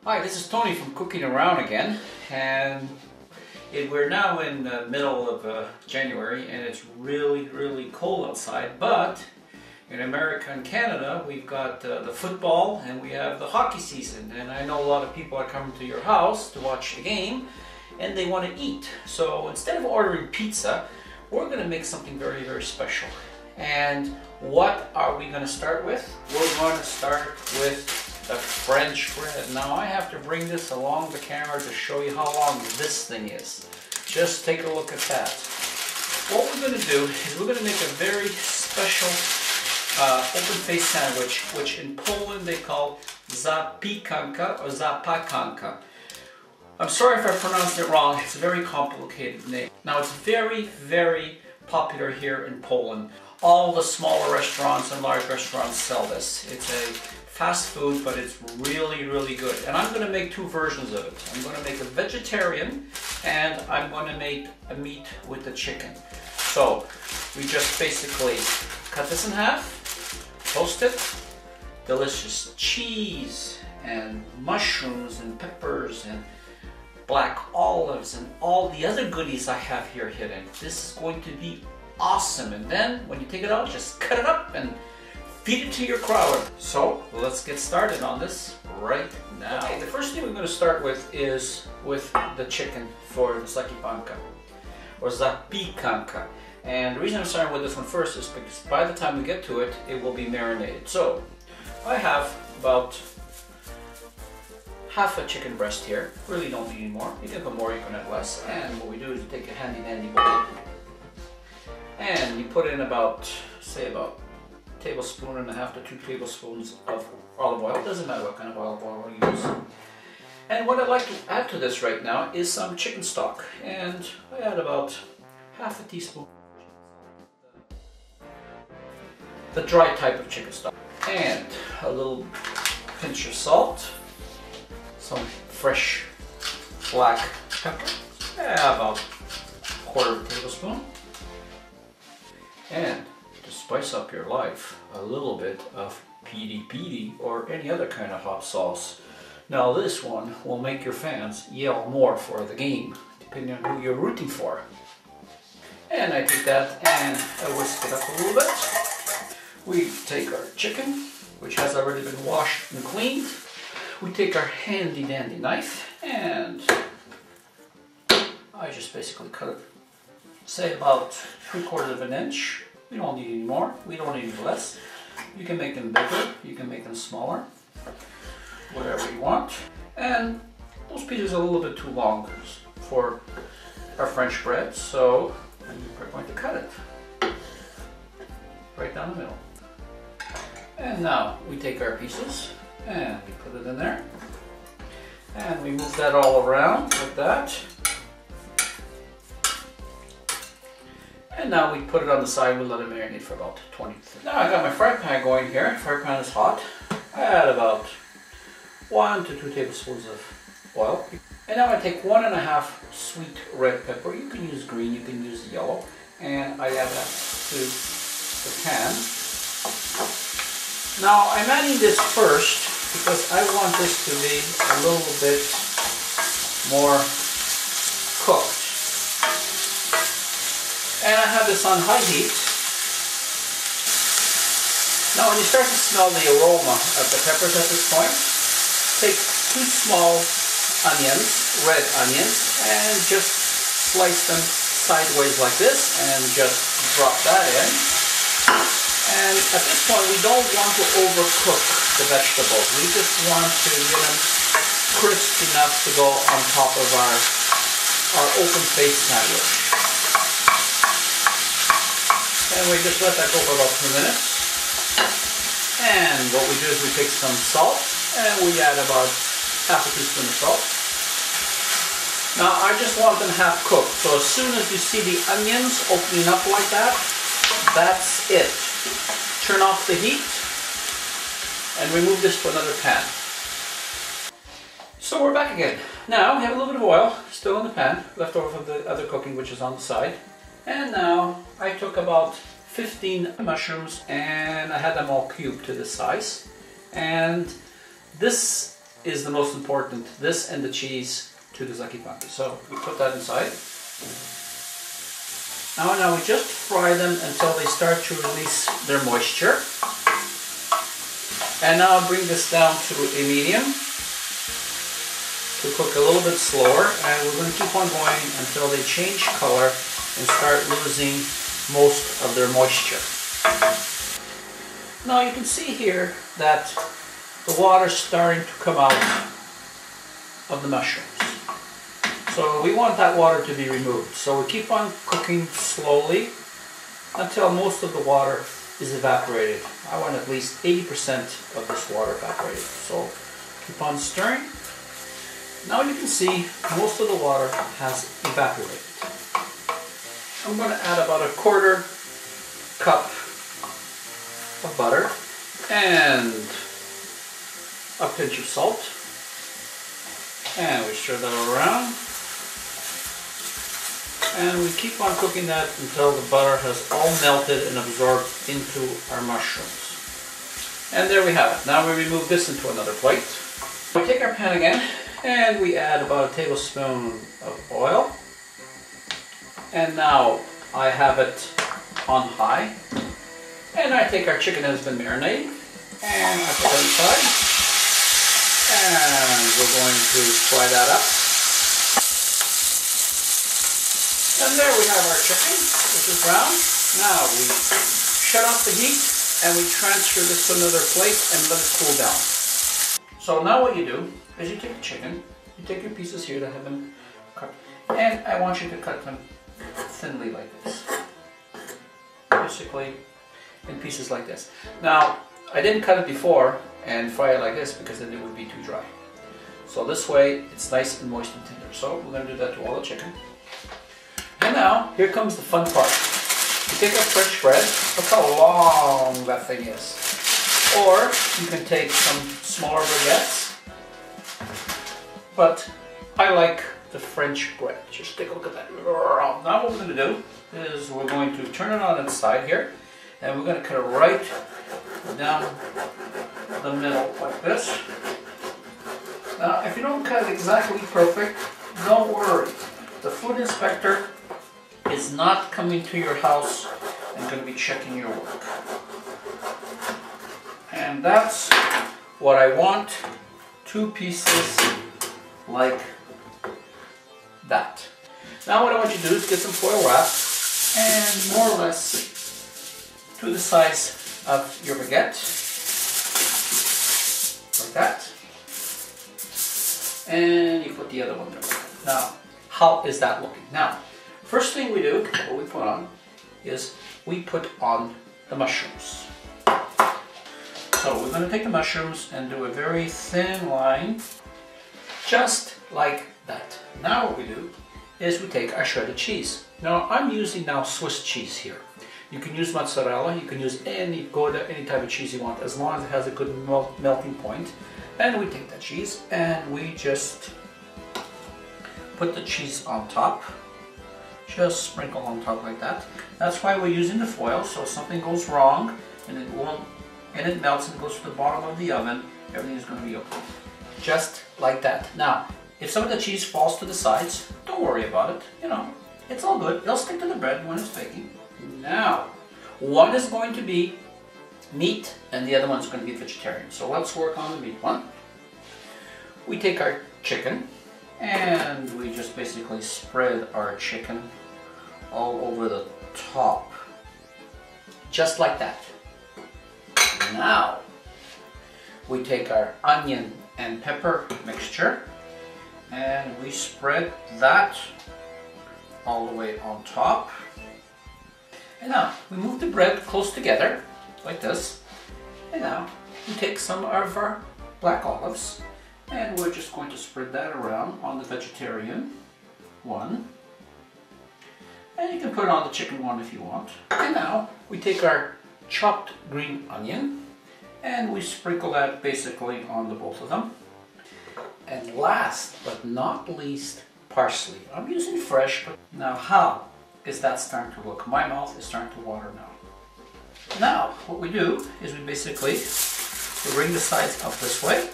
Hi, this is Tony from Cooking Around again, and we're now in the middle of January and it's really cold outside, but in America and Canada we've got the football and we have the hockey season, and I know a lot of people are coming to your house to watch the game and they want to eat. So instead of ordering pizza, we're going to make something very special. And what are we going to start with? We're going to start with the French bread. Now I have to bring this along the camera to show you how long this thing is. Just take a look at that. What we're going to do is we're going to make a very special open-faced sandwich, which in Poland they call Zapiekanka or Zapiekanka. I'm sorry if I pronounced it wrong, it's a very complicated name. Now it's very popular here in Poland. All the smaller restaurants and large restaurants sell this. It's a fast food, but it's really good. And I'm going to make two versions of it. I'm going to make a vegetarian and I'm going to make a meat with the chicken. So we just basically cut this in half, toast it, delicious cheese and mushrooms and peppers and black olives and all the other goodies I have here hidden. This is going to be awesome. And then when you take it out, just cut it up and feed it to your crowd. So let's get started on this right now. Okay, the first thing we're going to start with is with the chicken for the Zapiekanka or Zapiekanka. And the reason I'm starting with this one first is because by the time we get to it, it will be marinated. So I have about half a chicken breast here. Really don't need any more. You can put more, you can add less. And what we do is you take a handy dandy bowl and you put in about, say about a tablespoon and a half to 2 tablespoons of olive oil. Doesn't matter what kind of olive oil you use. And what I'd like to add to this right now is some chicken stock. And I add about half a teaspoon. The dry type of chicken stock. And a little pinch of salt. Some fresh black pepper. About a quarter of a tablespoon. And to spice up your life, a little bit of piri or any other kind of hot sauce. Now this one will make your fans yell more for the game, depending on who you're rooting for. And I take that and I whisk it up a little bit. We take our chicken, which has already been washed and cleaned. We take our handy dandy knife and I just basically cut it, say about 3/4 of an inch. We don't need any more, we don't need any less. You can make them bigger, you can make them smaller, whatever you want. And those pieces are a little bit too long for our French bread, so we're going to cut it right down the middle. And now we take our pieces and we put it in there. And we move that all around like that. And now we put it on the side, we let it marinate for about 20 minutes. Now I got my fry pan going here. The fry pan is hot. I add about 1 to 2 tablespoons of oil. And now I take 1.5 sweet red pepper. You can use green, you can use yellow. And I add that to the pan. Now I'm adding this first because I want this to be a little bit more cooked. And I have this on high heat. Now when you start to smell the aroma of the peppers at this point, take 2 small onions, red onions, and just slice them sideways like this and just drop that in. And at this point we don't want to overcook the vegetables. We just want to get them crisp enough to go on top of our open-faced sandwich. And we just let that go for about 2 minutes. And what we do is we take some salt and we add about half a teaspoon of salt. Now I just want them half cooked. So as soon as you see the onions opening up like that, that's it. Turn off the heat and remove this to another pan. So we're back again. Now we have a little bit of oil still in the pan, left over from the other cooking which is on the side. And now I took about 15 mushrooms and I had them all cubed to this size. And this is the most important, this and the cheese to the zapiekanka. So we put that inside. Now we just fry them until they start to release their moisture. And now I'll bring this down to a medium to cook a little bit slower, and we're going to keep on going until they change color and start losing most of their moisture. Now you can see here that the water's starting to come out of the mushrooms. So we want that water to be removed. So we keep on cooking slowly until most of the water is evaporated. I want at least 80% of this water evaporated. So keep on stirring. Now you can see most of the water has evaporated. I'm going to add about a quarter cup of butter and a pinch of salt. And we stir that around. And we keep on cooking that until the butter has all melted and absorbed into our mushrooms. And there we have it. Now we remove this into another plate. We take our pan again and we add about a tablespoon of oil. And now I have it on high. And I take our chicken that has been marinated and I put it inside. And we're going to fry that up. And there we have our chicken, which is brown. Now we shut off the heat and we transfer this to another plate and let it cool down. So now what you do is you take the chicken, you take your pieces here that have been cut, and I want you to cut them thinly like this. Basically in pieces like this. Now, I didn't cut it before and fry it like this because then it would be too dry. So this way it's nice and moist and tender. So we're going to do that to all the chicken. And now, here comes the fun part. You take a French bread, look how long that thing is. Or you can take some smaller baguettes. But I like the French bread. Just take a look at that. Now what we're going to do is we're going to turn it on its side here. And we're going to cut it right down the middle like this. Now if you don't cut it exactly perfect, don't worry. The food inspector is not coming to your house and going to be checking your work. And that's what I want. 2 pieces like that. Now what I want you to do is get some foil wrap and more or less to the size of your baguette. Like that. And you put the other one there. Now, how is that looking? Now, first thing we do, what we put on, is we put on the mushrooms. So we're going to take the mushrooms and do a very thin line, just like that. Now what we do is we take our shredded cheese. Now I'm using now Swiss cheese here. You can use mozzarella, you can use any type of cheese you want, as long as it has a good melting point. And we take that cheese and we just put the cheese on top. Just sprinkle on top like that. That's why we're using the foil, so if something goes wrong and it melts and goes to the bottom of the oven, everything is going to be okay. Just like that. Now, if some of the cheese falls to the sides, don't worry about it. You know, it's all good. It'll stick to the bread when it's baking. Now, one is going to be meat and the other one's going to be vegetarian. So let's work on the meat one. We take our chicken and we just basically spread our chicken all over the top. Just like that. Now, we take our onion and pepper mixture and we spread that all the way on top. And now, we move the bread close together, like this. And now, we take some of our black olives and we're just going to spread that around on the vegetarian one. And you can put it on the chicken one if you want. And now, we take our chopped green onion and we sprinkle that basically on the both of them. And last but not least, parsley. I'm using fresh, but now how is that starting to look? My mouth is starting to water now. Now, what we do is we basically bring the sides up this way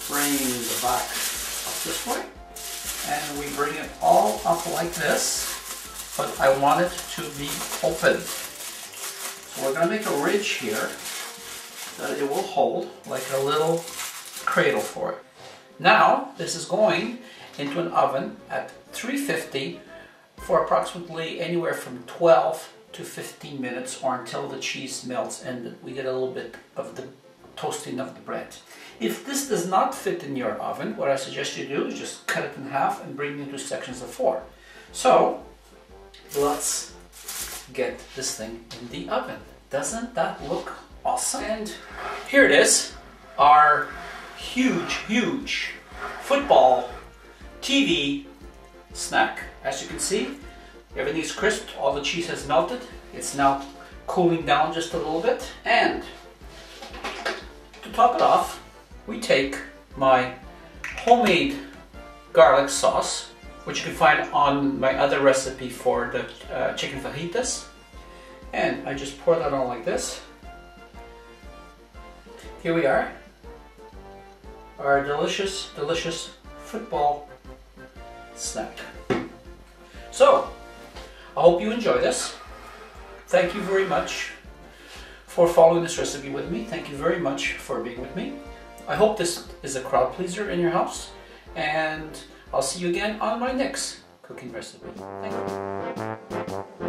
frame the back up this way, and we bring it all up like this, but I want it to be open. So we're going to make a ridge here that it will hold like a little cradle for it. Now this is going into an oven at 350 for approximately anywhere from 12 to 15 minutes, or until the cheese melts and we get a little bit of the toasting of the bread. If this does not fit in your oven, what I suggest you do is just cut it in half and bring it into sections of 4. So let's get this thing in the oven. Doesn't that look awesome? And here it is, our huge football TV snack. As you can see, everything's crisp, all the cheese has melted. It's now cooling down just a little bit. And to top it off, we take my homemade garlic sauce, which you can find on my other recipe for the chicken fajitas. And I just pour that on like this. Here we are, our delicious football snack. So, I hope you enjoy this. Thank you very much for following this recipe with me. Thank you very much for being with me. I hope this is a crowd pleaser in your house, and I'll see you again on my next cooking recipe. Thank you.